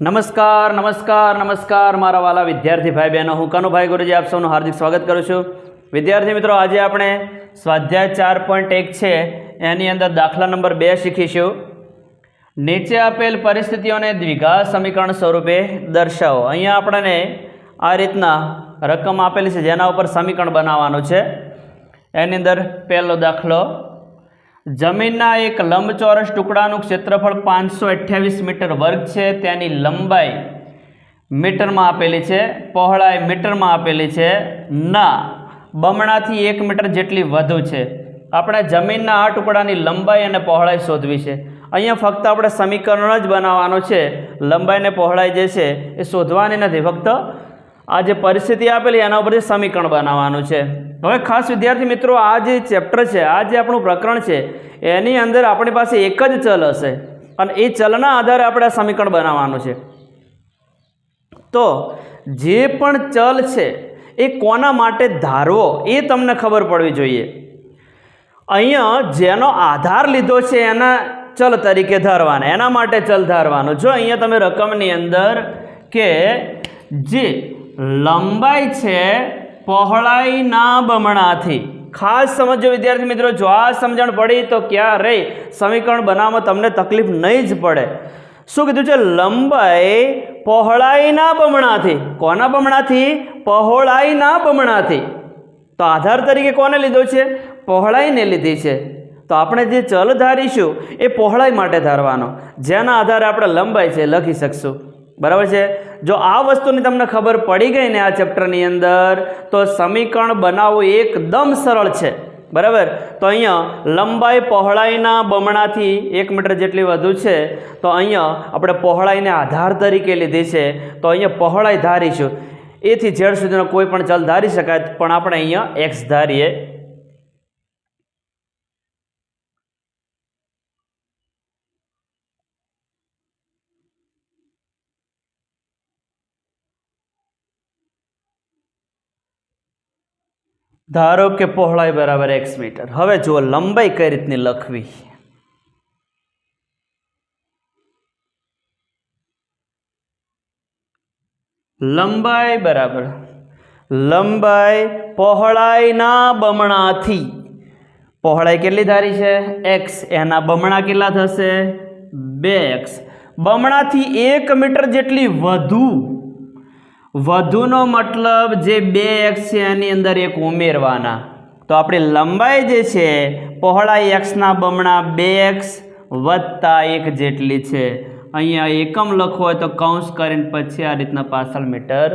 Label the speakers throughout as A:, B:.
A: નમસ્કાર નમસ્કાર નમસ્કાર મારા વાલા વિદ્યાર્થી ભાઈ બહેનો, હું કનુભાઈ ગુરુજી આપ સૌનું હાર્દિક સ્વાગત કરું છું. વિદ્યાર્થી મિત્રો, આજે આપણે સ્વાધ્યાય 4.1 છે એની અંદર દાખલા નંબર 2 શીખીશું. નીચે આપેલ પરિસ્થિતિઓને દ્વિઘાત સમીકરણ સ્વરૂપે દર્શાવો. અહીંયા આપણને આ રીતના રકમ આપેલી છે જેના ઉપર સમીકરણ બનાવવાનું છે. એની અંદર પહેલો દાખલો, જમીનના એક લંબચોરસ ટુકડાનું ક્ષેત્રફળ 528 મીટર વર્ગ છે. તેની લંબાઈ મીટરમાં આપેલી છે, પહોળાઈ મીટરમાં આપેલી છે, ના બમણાથી 1 મીટર જેટલી વધુ છે. આપણે જમીનના આ ટુકડાની લંબાઈ અને પહોળાઈ શોધવી છે. અહીંયા ફક્ત આપણે સમીકરણ જ બનાવવાનું છે. લંબાઈ અને પહોળાઈ જે છે એ શોધવાની નથી, ફક્ત આ જે પરિસ્થિતિ આપેલી એના ઉપરથી સમીકરણ બનાવવાનું છે. હવે ખાસ વિદ્યાર્થી મિત્રો, આ જે ચેપ્ટર છે, આ જે આપણું પ્રકરણ છે, એની અંદર આપણી પાસે એક જ ચલ હશે અને એ ચલના આધારે આપણે આ સમીકરણ બનાવવાનું છે. તો જે પણ ચલ છે એ કોના માટે ધારવો એ તમને ખબર પડવી જોઈએ. અહીંયા જેનો આધાર લીધો છે એના ચલ તરીકે ધારવાના, એના માટે ચલ ધારવાનો. જો અહીંયા તમે રકમની અંદર કે જે લંબાઈ છે પહોળાઈના બમણાથી, ખાસ સમજો વિદ્યાર્થી મિત્રો, જો આ સમજણ પડી તો ક્યારેય સમીકરણ બનાવવામાં તમને તકલીફ નહીં જ પડે. શું કીધું છે? લંબાઈ પહોળાઈના બમણાથી. કોના બમણાથી? પહોળાઈના બમણાથી. તો આધાર તરીકે કોને લીધો છે? પહોળાઈને લીધી છે. તો આપણે જે ચલ ધારીશું એ પહોળાઈ માટે ધારવાનો, જેના આધારે આપણે લંબાઈ છે લખી શકશું. બરાબર છે? જો આ વસ્તુની તમને ખબર પડી ગઈ ને આ ચેપ્ટરની અંદર, તો સમીકરણ બનાવવું એકદમ સરળ છે. બરાબર? તો અહીંયા લંબાઈ પહોળાઈના બમણાથી 1 મીટર જેટલી વધુ છે. તો અહીંયા આપણે પહોળાઈને આધાર તરીકે લીધી છે. તો અહીંયા પહોળાઈ ધારીશું. એથી ઝેડ સુધીનો કોઈ પણ ચલ ધારી શકાય, પણ આપણે અહીંયા એક્સ ધારીએ. ધારો કે પહોળાઈ બરાબર x મીટર. હવે જુઓ લંબાઈ કઈ રીતની લખવી. લંબાઈ બરાબર લંબાઈ પહોળાઈના બમણાથી. પહોળાઈ કેટલી ધારી છે? x. એના બમણા કેટલા થશે? 2x. બમણાથી 1 મીટર જેટલી વધુ. વધુનો મતલબ જે 2x છે એની અંદર એક ઉમેરવાના. તો આપણી લંબાઈ જે છે પહોળાઈ x ના બમણા 2x વત્તા 1 જેટલી છે. અહીંયા એકમ લખવો હોય તો કૌંસ કરીને પછી આ રીતના પાછળ મીટર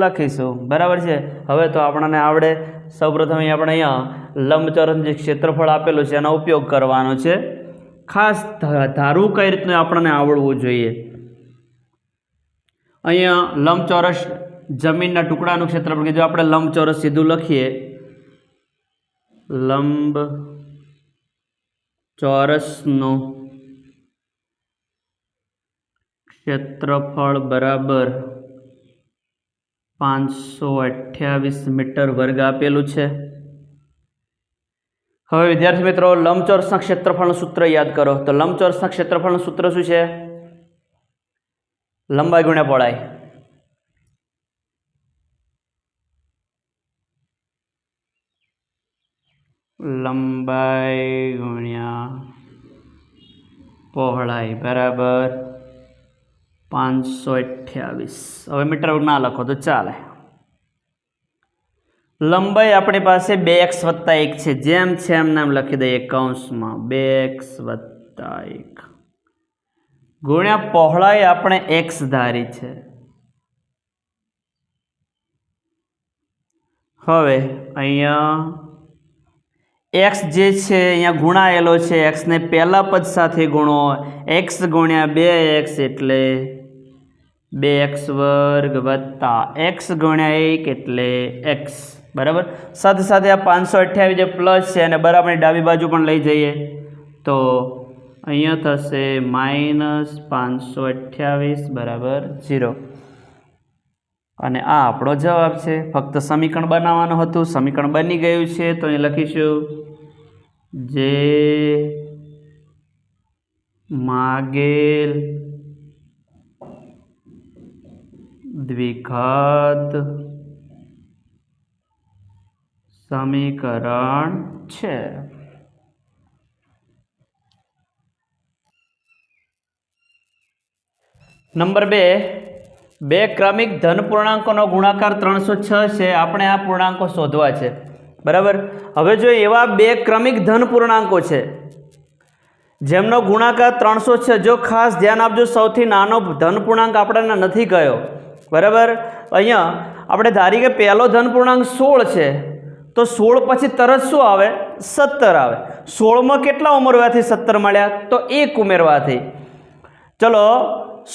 A: લખીશું. બરાબર છે? હવે તો આપણને આવડે. સૌપ્રથમ આપણે અહીંયા લંબચોરસ જે ક્ષેત્રફળ આપેલું છે એનો ઉપયોગ કરવાનો છે. ખાસ ધારવું કઈ રીતનું આપણને આવડવું જોઈએ. અહીંયા લંબચોરસ જમીનના ટુકડાનું ક્ષેત્રફળ કીધું. આપણે લંબચોરસ સીધું લખીએ. લંબચોરસનું ક્ષેત્રફળ બરાબર 528 મીટર વર્ગ આપેલું છે. હવે વિદ્યાર્થી મિત્રો, લંબચોરસના ક્ષેત્રફળનું સૂત્ર યાદ કરો. તો લંબચોરસના ક્ષેત્રફળનું સૂત્ર શું છે? લંબાઈ ગુણ્યા પહોળાઈ. લંબાઈ ગુણ્યા પહોળાઈ બરાબર 528. હવે મીટર ના લખો તો ચાલે. લંબાઈ આપણી પાસે 2x વત્તા 1 છે. જેમ છે એમ નામ લખી દઈએ કૌંસમાં. 2x વત્તા 1 ગુણ્યા પહોળાઈ આપણે x ધારી છે. હવે અહીંયા x જે છે અહીંયા ગુણાયેલો છે. x ને પહેલા પદ સાથે ગુણો. x ગુણ્યા 2x એટલે 2x વર્ગ વત્તા x ગુણ્યા 1 એટલે x. બરાબર? સાથે સાથે આ 528 જે પ્લસ છે અને બરાબરની ડાબી બાજુ પણ લઈ જઈએ તો અહીંયા થશે -528 બરાબર 0. અને આ આપણો જવાબ છે. ફક્ત સમીકરણ બનાવવાનું હતું. સમીકરણ બની ગયું છે. તો અહીં લખીશું જે માગેલ દ્વિઘાત સમીકરણ છે। નંબર 2, બે ક્રમિક ધન પૂર્ણાંકોનો ગુણાકાર 306 છે। આપણે આ પૂર્ણાંકો શોધવા છે, બરાબર। હવે જો એવા બે ક્રમિક ધન પૂર્ણાંકો છે જેમનો ગુણાકાર 306, જો ખાસ ધ્યાન આપજો, સૌથી નાનો ધન પૂર્ણાંક આપણને નથી કયો, બરાબર। અહીંયા આપણે ધારી કે પહેલો ધન પૂર્ણાંક 16 છે, તો 16 પછી તરત શું આવે? 17 આવે। 16માં કેટલા ઉમેરવાથી 17 મળ્યા? તો 1 ઉમેરવાથી। ચલો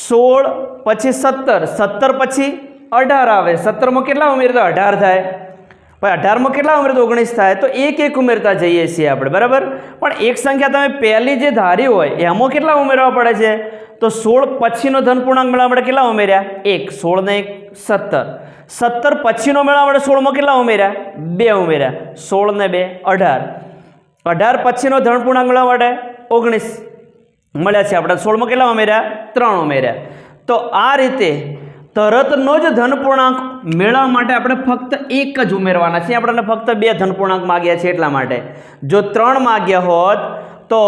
A: 16 પછી 17, 17 પછી 18 આવે। 17માં કેટલા ઉમેરતા? 18 થાય। ભાઈ 18માં કેટલા ઉમેરતા? 19 થાય। તો 1 ઉમેરતા જઈએ છીએ આપણે, બરાબર। પણ એક સંખ્યા તમે પહેલી જે ધારી હોય એમાં કેટલા ઉમેરવા પડે છે? તો 16 પછીનો ધન પૂર્ણાંક મેળવવા માટે કેટલા ઉમેર્યા? 1। 16 ને 1 17। 17 પછીનો મેળવવા માટે 16માં કેટલા ઉમેર્યા? 2 ઉમેર્યા। 16 ને 2 18। 18 પછીનો ધન પૂર્ણાંક મેળવવા માટે 19 મળ્યા છે આપણે। 16માં કેટલા ઉમેર્યા? 3 ઉમેર્યા। તો આ રીતે તરતનો જ ધન પૂર્ણાંક મેળવવા માટે આપણે ફક્ત 1 જ ઉમેરવાના છે। આપણને ફક્ત 2 ધન પૂર્ણાંક માગ્યા છે એટલા માટે। જો 3 માગ્યા હોત તો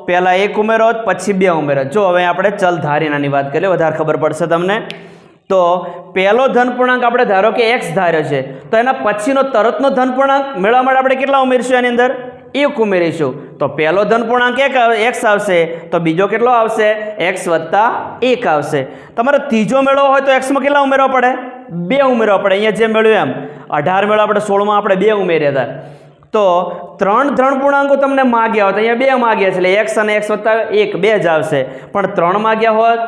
A: પહેલા 1 ઉમેરો હોત, પછી 2 ઉમેરો। જો હવે આપણે ચલ ધારીનાની વાત કરીએ, વધારે ખબર પડશે તમને। તો પહેલો ધન પૂર્ણાંક આપણે ધારો કે x ધાર્યો છે, તો એના પછીનો તરતનો ધન પૂર્ણાંક મેળવવા માટે આપણે કેટલા ઉમેરીશું? એની અંદર 1 ઉમેરીશું। તો પહેલો ધન પૂર્ણાંક x આવશે, તો બીજો કેટલો આવશે? x વત્તા 1 આવશે। તમારે ત્રીજો મેળવવો હોય તો x માં કેટલા ઉમેરવા પડે? 2 ઉમેરવા પડે। અહીંયા જે મેળવ્યું એમ 18 મેળવવા આપણે 16માં આપણે 2 ઉમેર્યા હતા। તો 3 ધન પૂર્ણાંકો તમને માગ્યા હોત, અહીંયા 2 માગ્યા છે, એટલે x અને x વત્તા 1 2 જ આવશે। પણ 3 માગ્યા હોત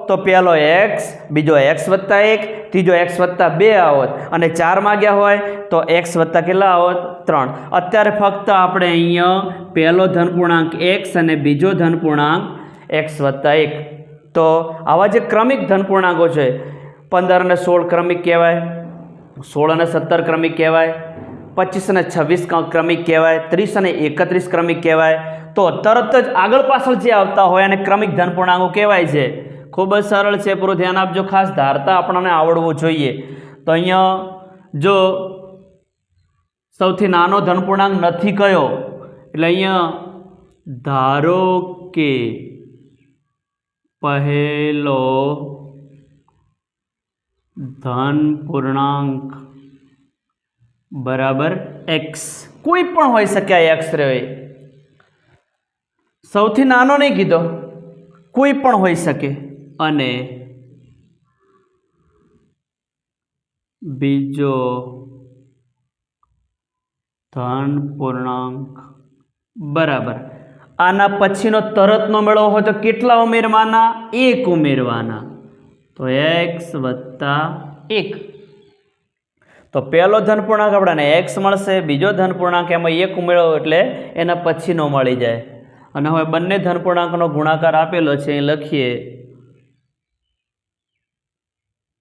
A: તો પહેલો x, બીજો x વત્તા 1, ત્રીજો x વત્તા 2 આવત, અને 4 માગ્યા હોય તો x વત્તા કેટલા આવત? 3। અત્યારે ફક્ત આપણે અહીંયા પહેલો ધન પૂર્ણાંક x અને બીજો ધન પૂર્ણાંક x વત્તા 1, તો આવા જે ક્રમિક ધન પૂર્ણાંકો છે, 15 અને 16 ક્રમિક કહેવાય, 16 અને 17 ક્રમિક કહેવાય, 25 અને 26 ક્રમિક કહેવાય, 30 અને 31 ક્રમિક કહેવાય। તો તરત જ આગળ પાછળ જે આવતા હોય અને ક્રમિક ધન પૂર્ણાંકો કહેવાય છે। ખૂબ જ સરળ છે, પૂરું ધ્યાન આપજો, ખાસ ધારતા આપણને આવડવું જોઈએ। તો અહીંયા જો સૌથી નાનો ધન પૂર્ણાંક નથી કયો, એટલે અહીંયા ધારો કે પહેલો ધન પૂર્ણાંક બરાબર x, કોઈ પણ હોઈ શકે, આ x રહે, સૌથી નાનો નહીં કીધો, કોઈ પણ હોઈ શકે, અને બીજો ધન પૂર્ણાંક બરાબર આના પછીનો તરતનો મેળવો હોય તો કેટલા ઉમેરવાના? 1 ઉમેરવાના। તો x વત્તા 1, તો પહેલો ધન પૂર્ણાંક આપણને x મળશે, બીજો ધન પૂર્ણાંક એમાં 1 ઉમેરો એટલે એના પછીનો મળી જાય। અને હવે બંને ધન પૂર્ણાંકનો ગુણાકાર આપેલો છે, અહીં લખીએ,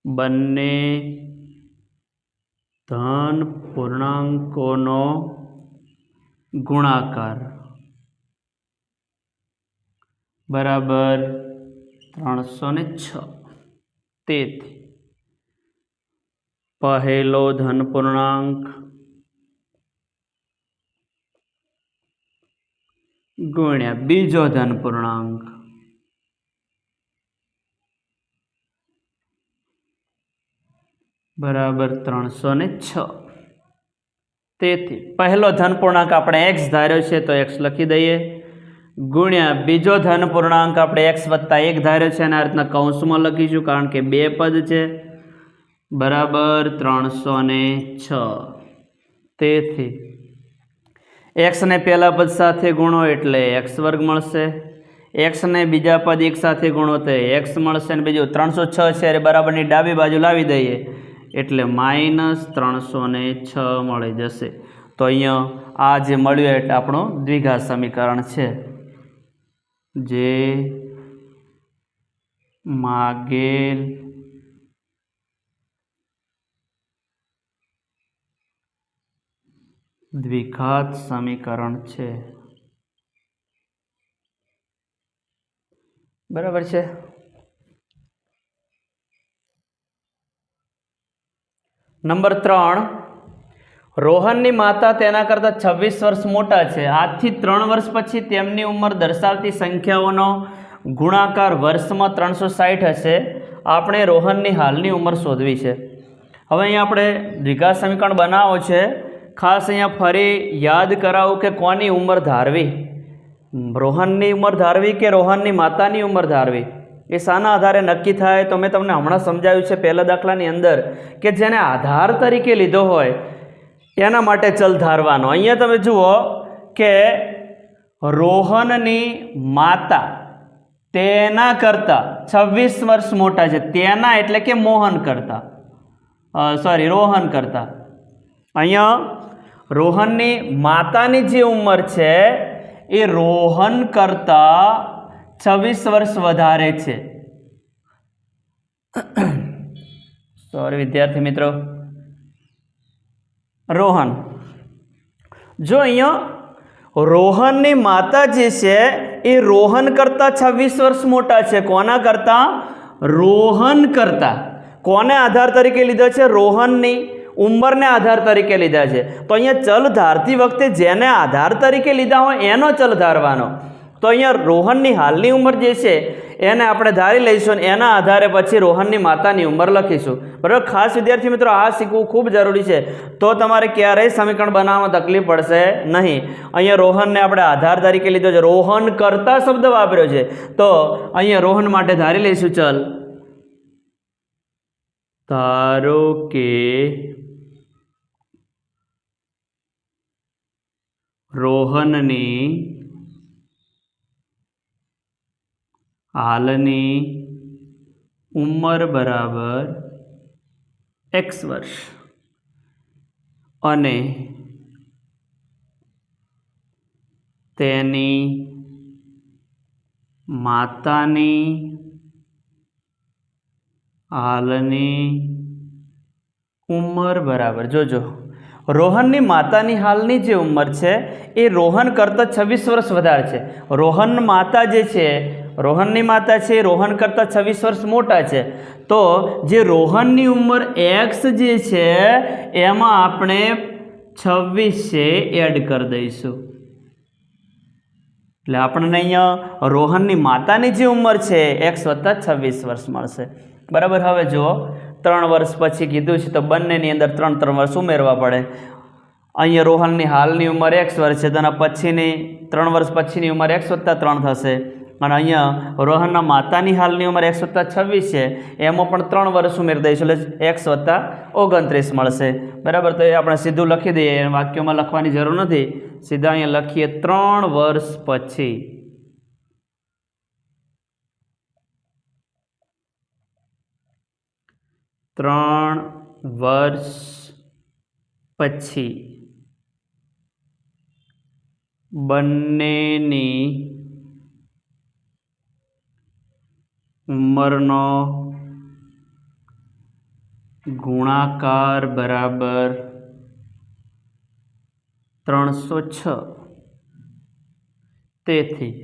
A: બંને ધન પૂર્ણાંકોનો ગુણાકાર બરાબર 306। તેથી પહેલો ધન પૂર્ણાંક ગુણ્યા બીજો ધન પૂર્ણાંક બરાબર 306। તેથી પહેલો ધન પૂર્ણાંક આપણે x ધાર્યો છે તો x લખી દઈએ, ગુણ્યા બીજો ધન પૂર્ણાંક આપણે x વત્તા 1 ધાર્યો છે અને આ રીતના કૌંસમાં લખીશું કારણ કે 2 પદ છે, બરાબર 306। તેથી x ને પહેલા પદ સાથે ગુણો એટલે x વર્ગ મળશે, x ને બીજા પદ એક સાથે ગુણો તો x મળશે, અને બીજું 306 છે એટલે બરાબરની ડાબી બાજુ લાવી દઈએ એટલે -306 મળી જશે। તો અહીંયા આ જે મળ્યું એટલે આપણું દ્વિઘાત સમીકરણ છે, જે માગેલ દ્વિઘાત સમીકરણ છે, બરાબર છે। નંબર 3, રોહનની માતા તેના કરતાં 26 વર્ષ મોટા છે. આજથી 3 વર્ષ પછી તેમની ઉંમર દર્શાવતી સંખ્યાઓનો ગુણાકાર વર્ષમાં 360 હશે. આપણે રોહનની હાલની ઉંમર શોધવી છે. હવે અહીંયા આપણે દ્વિઘાત સમીકરણ બનાવો છે. ખાસ અહીંયા ફરી યાદ કરાવું કે કોની ઉંમર ધારવી, રોહનની ઉંમર ધારવી કે રોહનની માતાની ઉંમર ધારવી, એ શાના આધારે નક્કી થાય તો મેં તમને હમણાં સમજાવ્યું છે પહેલા દાખલાની અંદર કે જેને આધાર તરીકે લીધો હોય એના માટે ચલ ધારવાનો. અહીંયા તમે જુઓ કે રોહનની માતા તેના કરતાં 26 વર્ષ મોટા છે. તેના એટલે કે મોહન કરતાં, રોહન કરતાં. અહીંયા રોહનની માતાની જે ઉંમર છે એ રોહન કરતાં 26 વર્ષ વધારે છે. વિદ્યાર્થી મિત્રો, રોહન, જો અહીંયા રોહનની માતા જે છે એ રોહન કરતાં 26 વર્ષ મોટા છે. કોના કરતાં? રોહન કરતાં. કોને આધાર તરીકે લીધો છે? રોહનની ઉંમરને આધાર તરીકે લીધા છે. તો અહીંયા ચલ ધારતી વખતે જેને આધાર તરીકે લીધા હોય એનો ચલ ધારવાનો. તો અહીંયા રોહનની હાલની ઉંમર જે છે એને આપણે ધારી લઈશું અને એના આધારે પછી રોહનની માતાની ઉંમર લખીશું. બરાબર. ખાસ વિદ્યાર્થી મિત્રો આ શીખવું ખૂબ જરૂરી છે, તો તમારે ક્યારેય સમીકરણ બનાવવામાં તકલીફ પડશે નહીં. અહીંયા રોહનને આપણે આધાર તરીકે લીધો છે, રોહન કરતા શબ્દ વાપર્યો છે, તો અહીંયા રોહન માટે ધારી લઈશું ચલ. ધારો કે રોહનની હાલની ઉંમર બરાબર x વર્ષ અને તેની માતાની હાલની ઉંમર બરાબર, જોજો રોહનની માતાની હાલની જે ઉંમર છે એ રોહન કરતાં 26 વર્ષ વધારે છે. રોહન માતા જે છે, રોહનની માતા છે એ રોહન કરતાં 26 વર્ષ મોટા છે. તો જે રોહનની ઉંમર x જે છે એમાં આપણે 26 છે એડ કરી દઈશું. એટલે આપણને અહીંયા રોહનની માતાની જે ઉંમર છે x + 26 વર્ષ મળશે. બરાબર. હવે જુઓ 3 વર્ષ પછી કીધું છે તો બંનેની અંદર 3 વર્ષ ઉમેરવા પડે. અહીંયા રોહનની હાલની ઉંમર x વર્ષ છે તો એના પછીની 3 વર્ષ પછીની ઉંમર x + 3 થશે. અને અહીંયા રોહનના માતાની હાલની ઉંમર x + 26 છે, એમાં પણ 3 વર્ષ ઉમેરી દઈશું એટલે x + 29 મળશે. બરાબર. તો એ આપણે સીધું લખી દઈએ, વાક્યોમાં લખવાની જરૂર નથી, સીધા અહીંયા લખીએ 3 વર્ષ પછી. 3 વર્ષ પછી બંનેની ઉંમરનો ગુણાકાર બરાબર 306. તેથી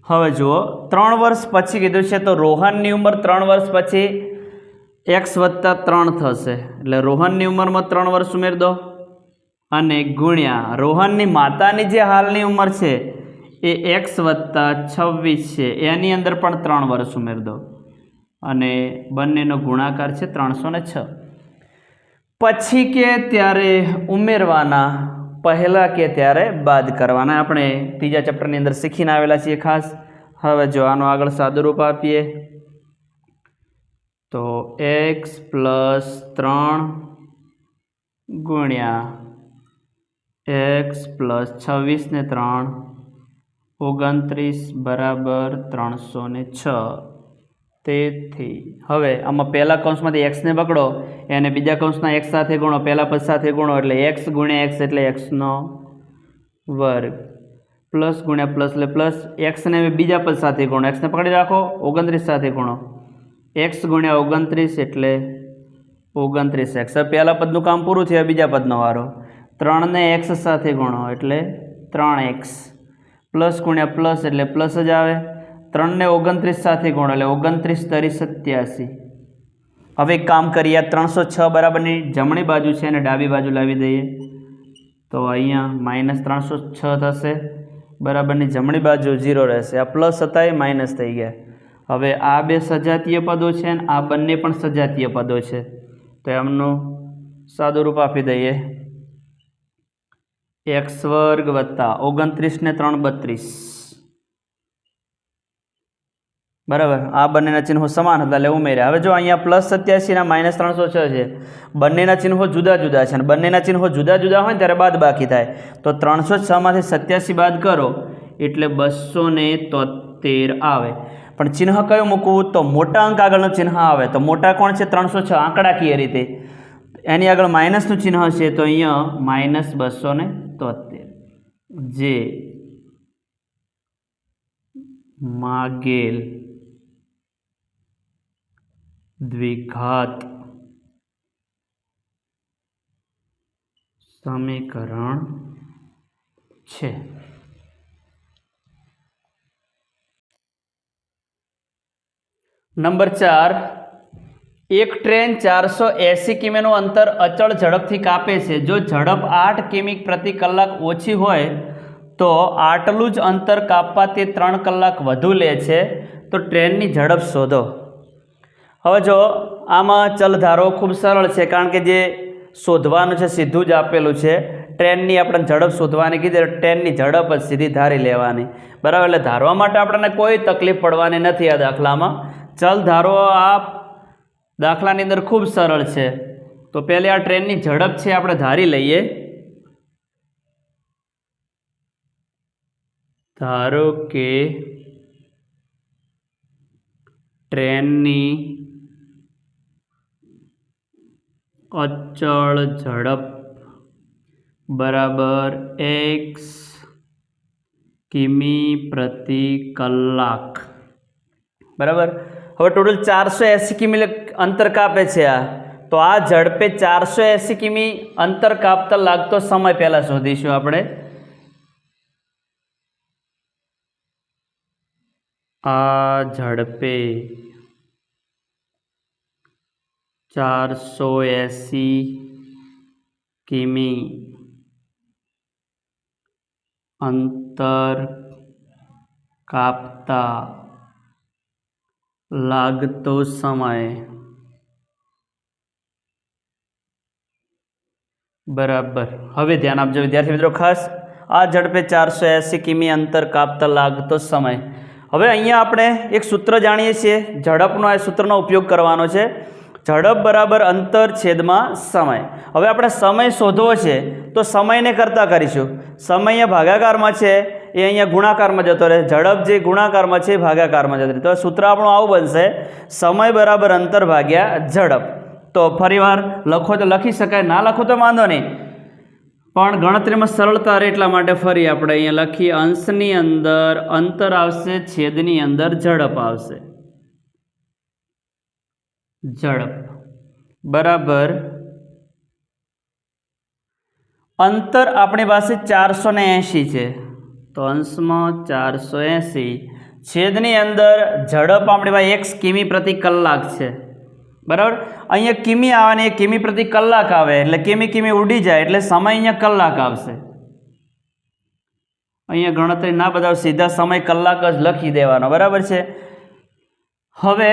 A: હવે જુઓ 3 વર્ષ પછી કીધું છે તો રોહનની ઉંમર 3 વર્ષ પછી x + 3 થશે. એટલે રોહનની ઉંમરમાં 3 વર્ષ ઉમેરી દો અને ગુણ્યા રોહનની માતાની જે હાલની ઉંમર છે એ x + 26 છે, એની અંદર પણ 3 વર્ષ ઉમેરી દો અને બંનેનો ગુણાકાર છે 306. પછી કે ત્યારે ઉમેરવાના, પહેલાં કે ત્યારે બાદ કરવાના. આપણે ત્રીજા ચેપ્ટરની અંદર શીખીને આવેલા છીએ ખાસ. હવે જો આનો આગળ સાદુરૂપ આપીએ તો x + 3 ગુણ્યા x + 26 ને 3 29 બરાબર 306. તેથી હવે આમાં પહેલા કૌંસમાંથી x ને પકડો, એને બીજા કૌંસના x સાથે ગુણો, પહેલા પદ સાથે ગુણો એટલે x × x એટલે x² પ્લસ ગુણ્યા પ્લસ એટલે પ્લસ, x ને બીજા પદ સાથે ગુણો, x ને પકડી રાખો, 29 સાથે ગુણો, x × 29 એટલે 29x. પહેલા પદનું કામ પૂરું થયું, બીજા પદનો વારો. 3 ને x સાથે ગુણો એટલે 3x, પ્લસ ગુણ્યા પ્લસ એટલે પ્લસ જ આવે. 3 ને 29 સાથે ગુણો એટલે 29 × 87 હવે એક કામ કરીએ, 306 બરાબરની જમણી બાજુ છે અને ડાબી બાજુ લાવી દઈએ તો અહીંયા -306 થશે, બરાબરની જમણી બાજુ 0 રહેશે, આ પ્લસ હતા એ માઇનસ થઈ ગયા. હવે આ બે સજાતીય પદો છે અને આ બંને પણ સજાતીય પદો છે, તો એમનું સાદું રૂપ આપી દઈએ, x² + 29 ને 3 32. બરાબર, આ બંનેના ચિહ્નો સમાન હતા એટલે ઉમેર્યા. હવે જો અહીંયા +87 ના -306 છે, બંનેના ચિહ્નો જુદા જુદા છે અને બંનેના ચિહ્નો જુદા જુદા હોય ને ત્યારે બાદ બાકી થાય, તો 306 માંથી 87 બાદ કરો એટલે 273 આવે. પણ ચિહ્ન કયું મૂકવું? તો મોટા અંક આગળનું ચિહ્ન આવે. તો મોટા કોણ છે? 306 આંકડાકીય રીતે. એની આગળ માઇનસનું ચિહ્ન હશે તો અહીંયા -273, જે માગેલ દ્વિઘાત સમીકરણ છે. નંબર 4, એક ટ્રેન 480 કિમીનું અંતર અચળ ઝડપથી કાપે છે. જો ઝડપ 8 કિમી પ્રતિ કલાક ઓછી હોય તો આટલું જ અંતર કાપવા તે 3 કલાક વધુ લે છે, તો ટ્રેનની ઝડપ શોધો. હવે જો આમાં ચલ ધારો ખૂબ સરળ છે, કારણ કે જે શોધવાનું છે સીધું જ આપેલું છે. ટ્રેનની આપણે ઝડપ શોધવાની કીધી, ટ્રેનની ઝડપ જ સીધી ધારી લેવાની. બરાબર, એટલે ધારવા માટે આપણને કોઈ તકલીફ પડવાની નથી આ દાખલામાં. ચલ ધારો આ દાખલાની અંદર ખૂબ સરળ છે. તો પહેલે આ ટ્રેનની ઝડપ છે આપણે ધારી લઈએ. ધારો કે ટ્રેનની અચળ ઝડપ બરાબર x કિમી પ્રતિ કલાક. બરાબર, હવે ટોટલ 480 કિમી અંતર કાપે છે આ, તો આ ઝડપે 480 કિમી અંતર કાપતા લાગતો સમય પહેલા શોધીશું આપણે. આ ઝડપે 480 કિમી અંતર કાપતા લાગતો સમય બરાબર. હવે ધ્યાન આપજો વિદ્યાર્થી મિત્રો ખાસ, આ ઝડપે 480 કિમી અંતર કાપતા લાગતો સમય. હવે અહીંયા આપણે એક સૂત્ર જાણીએ છીએ, ઝડપનો આ સૂત્રનો ઉપયોગ કરવાનો છે. ઝડપ બરાબર અંતર છેદમાં સમય. હવે આપણે સમય શોધવો છે તો સમયને કરતા કરીશું. સમય અહીંયા ભાગાકારમાં છે એ અહીંયા ગુણાકારમાં જતો રહે, ઝડપ જે ગુણાકારમાં છે એ ભાગાકારમાં જતો રહે. તો સૂત્ર આપણું આવું બનશે, સમય બરાબર અંતર ભાગ્યા ઝડપ. તો ફરીવાર લખો તો લખી શકાય, ના લખો તો વાંધો નહીં, પણ ગણતરીમાં સરળતા રહે એટલા માટે ફરી આપણે અહીંયા લખીએ, અંશની અંદર અંતર આવશે, છેદની અંદર ઝડપ આવશે. ઝડપ બરાબર અંતર આપણી પાસે 480 છે, તો અંશમાં 480, છેદની અંદર ઝડપ આપણી પાસે x કિમી પ્રતિ કલાક છે. બરાબર, અહીંયા કિમી આવે ને એ કિમી પ્રતિ કલાક આવે એટલે કિમી કિમી ઉડી જાય એટલે સમય અહીંયા કલાક આવશે. અહીંયા ગણતરી ના બતાવો, સીધા સમય કલાક જ લખી દેવાનો. બરાબર છે. હવે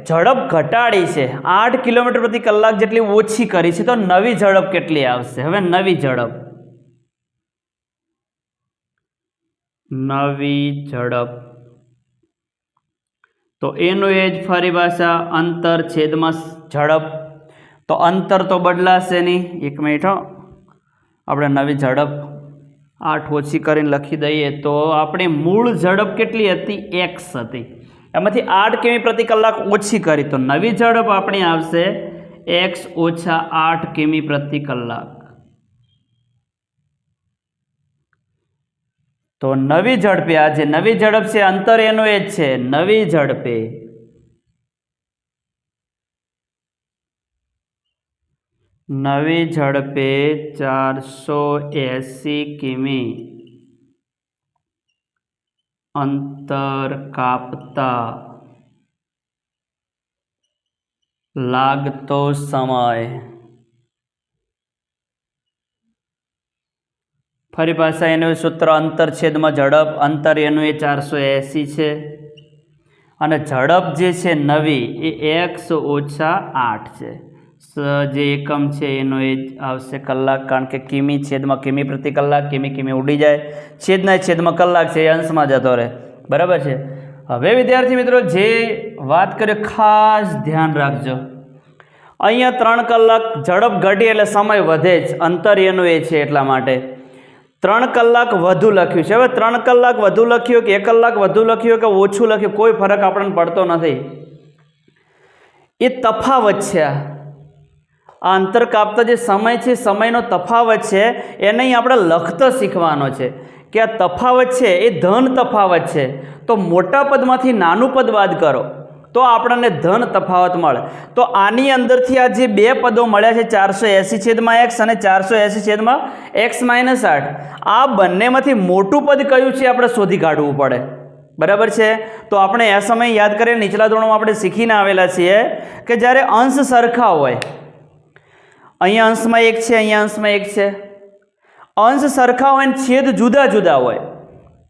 A: ઝડપ ઘટાડી છે, 8 કિલોમીટર પ્રતિ કલાક જેટલી ઓછી કરી છે, તો નવી ઝડપ કેટલી આવશે? હવે નવી ઝડપ તો એનું એ જ ફરી પાછા અંતર છેદમાં ઝડપ. તો અંતર તો બદલાશે નહીં, 1 મિનિટ હો, આપણે નવી ઝડપ 8 ઓછી કરીને લખી દઈએ તો આપણી મૂળ ઝડપ કેટલી હતી? x હતી, એમાંથી 8 કિમી પ્રતિ કલાક ઓછી કરી તો નવી ઝડપ આપણી આવશે x ઓછા 8 કિમી પ્રતિ કલાક. તો નવી ઝડપે આ જે નવી ઝડપ છે અંતર એનું એ જ છે, નવી ઝડપે નવી ઝડપે 480 કિમી અંતર કાપતા લાગતો સમય. ફરી પાછા એનું સૂત્ર અંતર છેદમાં ઝડપ. અંતર એનું એ 480 છે અને ઝડપ જે છે નવી એ x-8 છે. જે એકમ છે એનો એ આવશે કલાક, કારણ કે કિમી છેદમાં કિમી પ્રતિ કલાક, કિમી ઉડી જાય, છેદમાં કલાક છે એ અંશમાં જતો રહે. બરાબર છે. હવે વિદ્યાર્થી મિત્રો જે વાત કરીએ ખાસ ધ્યાન રાખજો. અહીંયા 3 કલાક ઝડપ ઘટી એટલે સમય વધે જ, અંતર એનું એ છે એટલા માટે 3 કલાક વધુ લખ્યું છે. હવે 3 કલાક વધુ લખ્યું કે 1 કલાક વધુ લખ્યું કે ઓછું લખ્યું કોઈ ફરક આપણને પડતો નથી. એ તફાવત છે. આ અંતર કાપતા જે સમય છે, સમયનો તફાવત છે, એને આપણે લખતા શીખવાનો છે કે આ તફાવત છે એ ધન તફાવત છે. તો મોટા પદમાંથી નાનું પદ બાદ કરો તો આપણને ધન તફાવત મળે. તો આની અંદરથી આ જે બે પદો મળ્યા છે 480/x અને 480/x-8, આ બંનેમાંથી મોટું પદ કયું છે આપણે શોધી કાઢવું પડે. બરાબર છે. તો આપણે એ સમય યાદ કરીએ, નીચલા ધોરણમાં આપણે શીખીને આવેલા છીએ કે જ્યારે અંશ સરખા હોય, અહીંયા અંશમાં 1 છે, અહીંયા અંશમાં 1 છે, અંશ સરખા હોય અને છેદ જુદા જુદા હોય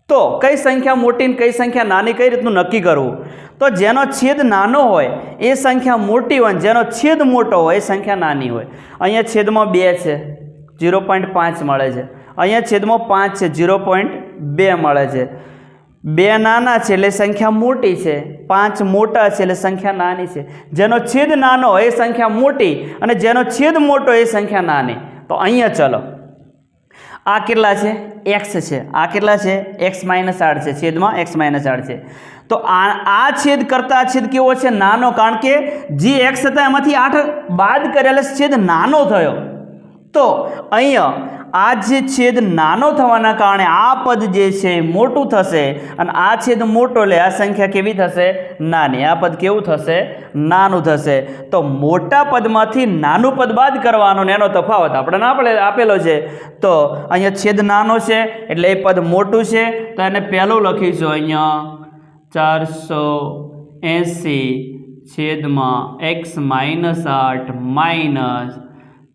A: તો કઈ સંખ્યા મોટી ને કઈ સંખ્યા નાની કઈ રીતનું નક્કી કરવું? તો જેનો છેદ નાનો હોય એ સંખ્યા મોટી હોય, જેનો છેદ મોટો હોય એ સંખ્યા નાની હોય. અહીંયા છેદમાં 2 છે, 0.5 મળે છે. અહીંયા છેદમાં 5 છે, 0.2 મળે છે. 2 નાના છે એટલે સંખ્યા મોટી છે, 5 મોટા છે એટલે સંખ્યા નાની છે. જેનો છેદ નાનો હોય એ સંખ્યા મોટી અને જેનો છેદ મોટો એ સંખ્યા નાની. તો અહીંયા ચલો, આ કેટલા છે? x છે. આ કેટલા છે? x-8 છે, છેદમાં x-8 છે. તો આ છેદ કરતાં આ છેદ કેવો છે? નાનો, કારણ કે જે x હતા એમાંથી 8 બાદ કરેલા છેદ નાનો થયો. તો અહીંયા આ જે છેદ નાનો થવાના કારણે આ પદ જે છે મોટું થશે અને આ છેદ મોટો એટલે આ સંખ્યા કેવી થશે? નાની. આ પદ કેવું થશે? નાનું થશે. તો મોટા પદમાંથી નાનું પદ બાદ કરવાનો ને એનો તફાવત આપણે આપેલો છે. તો અહીંયા છેદ નાનો છે એટલે એ પદ મોટું છે, તો એને પહેલું લખીશું અહીંયા 480/x-8 માઇનસ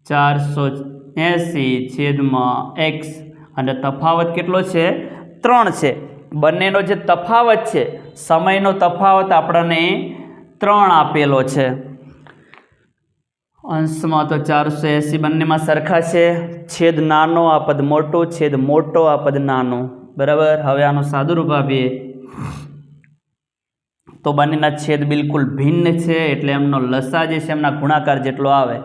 A: 480/x અને તફાવત કેટલો છે? 3 છે. બંનેનો જે તફાવત છે, સમયનો તફાવત આપણને 3 આપેલો છે. અંશમાં તો 480 બંનેમાં સરખા છે. છેદ નાનો, આ પદ મોટો, છેદ મોટો, આ પદ નાનો. બરાબર. હવે આનું સાદુરૂપ આપીએ તો બંનેના છેદ બિલકુલ ભિન્ન છે એટલે એમનો લસા જે છે એમના ગુણાકાર જેટલો આવે.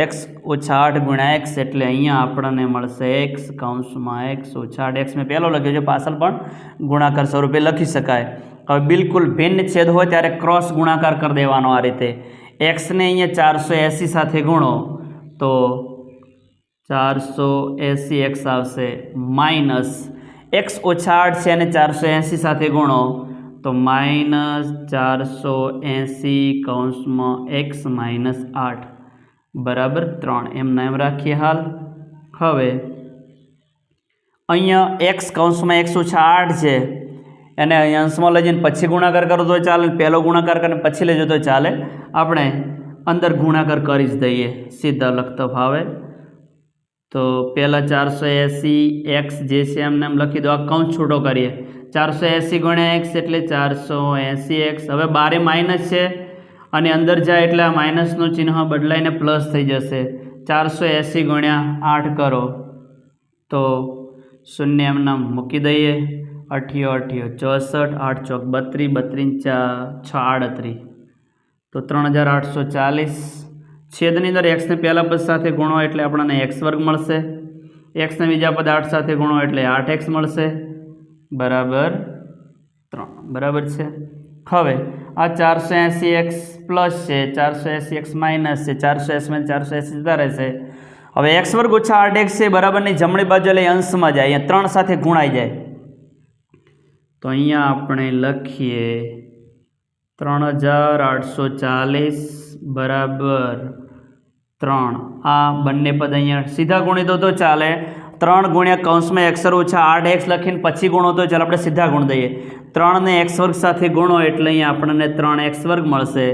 A: x-8 × x એટલે અહીંયા આપણને મળશે x(x-8). મેં પહેલો લખ્યો છે, પાછળ પણ ગુણાકાર સ્વરૂપે લખી શકાય. હવે બિલકુલ ભિન્ન છેદ હોય ત્યારે ક્રોસ ગુણાકાર કરી દેવાનો આ રીતે. x ને અહીંયા 480 સાથે ગુણો તો 480x આવશે, માઇનસ x-8 છે અને 480 સાથે ગુણો તો -480/x-8 બરાબર 3. એમના એમ રાખીએ હાલ. હવે અહીંયા x(x-8) છે એને અહીંયા અંશમાં લઈ જઈને પછી ગુણાકાર કરો તો ચાલે, પહેલો ગુણાકાર કરીને પછી લેજો તો ચાલે. આપણે અંદર ગુણાકાર કરી જ દઈએ, સીધા લખતો ફાવે. તો પહેલાં 480x જે છે એમને એમ લખી દો, આ કૌંસ છૂટો કરીએ. 480 × x એટલે 480x. હવે બારે માઇનસ છે અને અંદર જાય એટલે આ માઇનસનું ચિહ્ન બદલાઈને પ્લસ થઈ જશે. 480 × 8 કરો તો 0 એમના મૂકી દઈએ. 8 × 8 = 64, 8 × 4 = 32, 32 × 6 = 38. તો 3840. છેદની અંદર x ને પહેલા પદ સાથે ગુણો એટલે આપણને x² મળશે. x ને બીજા પદ 8 સાથે ગુણો એટલે 8x મળશે બરાબર 3. બરાબર છે. હવે આ 480x પ્લસ છે, 480x માઇનસ છે, 480 માં 480 જતા રહેશે. હવે x² - 8x છે બરાબરની જમણી બાજુ એટલે અંશમાં જાય, અહીંયા 3 સાથે ગુણાઈ જાય. તો અહીંયા આપણે લખીએ 3840 બરાબર 3. આ બંને પદ અહીંયા સીધા ગુણી દો તો ચાલે. 3 ગુણ્યા કૌંસમાં x ઓછા 8x લખીને પછી ગુણો તો ચાલો આપણે સીધા ગુણ દઈએ. 3 ને x વર્ગ સાથે ગુણો એટલે અહીંયા આપણને 3x વર્ગ મળશે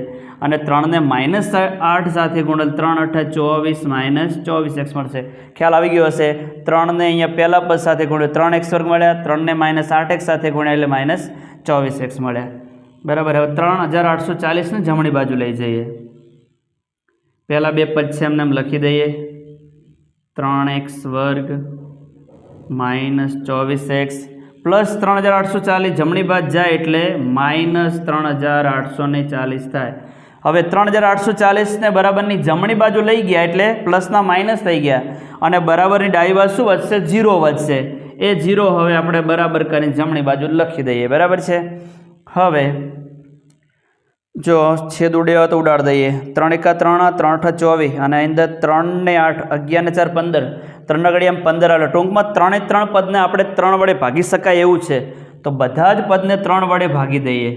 A: અને 3 ને -8 સાથે ગુણો 3 × 8 = 24 - 24x મળશે. ખ્યાલ આવી ગયો હશે. 3 ને અહીંયા પહેલા પદ સાથે ગુણ્યો 3x વર્ગ મળ્યા, 3 ને -8x સાથે ગુણ્યા એટલે -24x મળ્યા. બરાબર. હવે 3840 ને જમણી બાજુ લઈ જઈએ. પહેલા બે પદ છે એમને એમ લખી દઈએ. 3x વર્ગ -24x પ્લસ 3840 જમણી બાજુ જાય એટલે -3840 થાય. હવે 3840 ને બરાબરની જમણી બાજુ લઈ ગયા એટલે પ્લસના માઇનસ થઈ ગયા અને બરાબરની ડાબી બાજુ શું વધશે? 0 વધશે. એ 0 હવે આપણે બરાબર કરીને જમણી બાજુ લખી દઈએ. બરાબર છે. હવે જો છેદ ઉડ્યો તો ઉડાડ દઈએ. 3 × 3 3 × 24 અને અંદર 3 ને 8 11 ને 4 15 3 ઘડિયામાં 15 આવે. ટૂંકમાં 3 એ 3 પદને આપણે 3 વડે ભાગી શકાય એવું છે તો બધા જ પદને 3 વડે ભાગી દઈએ.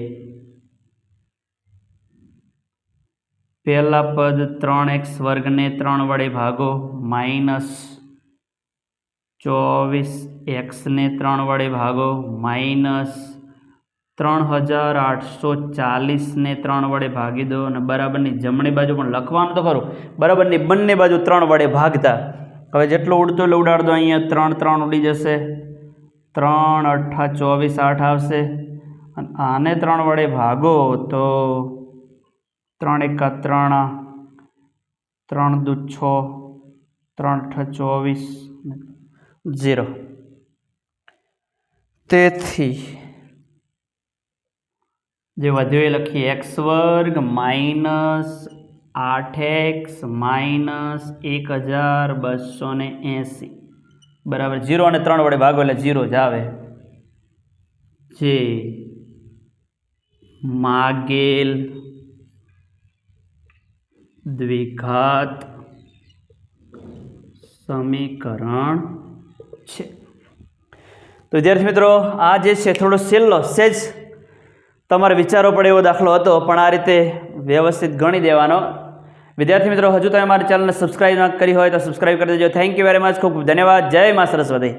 A: પહેલા પદ 3x વર્ગને 3 વડે ભાગો -24x ને 3 વડે ભાગો -3840 ને 3 વડે ભાગી દો અને બરાબરની જમણી બાજુ પણ લખવાનું તો ખરું. બરાબરની બંને બાજુ 3 વડે ભાગતા. હવે જેટલું ઉડતું એટલે ઉડાડ દો. અહીંયા 3 3 ઉડી જશે. 3 × 8 = 24 8 આવશે અને આને 3 વડે ભાગો તો 3 × 1 3 3 × 2 6 3 × 8 24 0. તેથી જે વધ્યું એ લખીએ x વર્ગ -8x -1280 બરાબર 0 અને 3 વડે ભાગો એટલે 0 જ આવે. જે માગેલ દ્વિઘાત સમીકરણ છે. તો વિદ્યાર્થી મિત્રો આ જે છે થોડો સહેલો સેજ તમારે વિચારો પડે એવો દાખલો હતો પણ આ રીતે વ્યવસ્થિત ગણી દેવાનો. વિદ્યાર્થી મિત્રો હજુ તમે મારી ચેનલને સબસ્ક્રાઈબ ન કરી હોય તો સબસ્ક્રાઈબ કરી દેજો. Thank you very much. ખૂબ ધન્યવાદ. જય મા સરસ્વતી.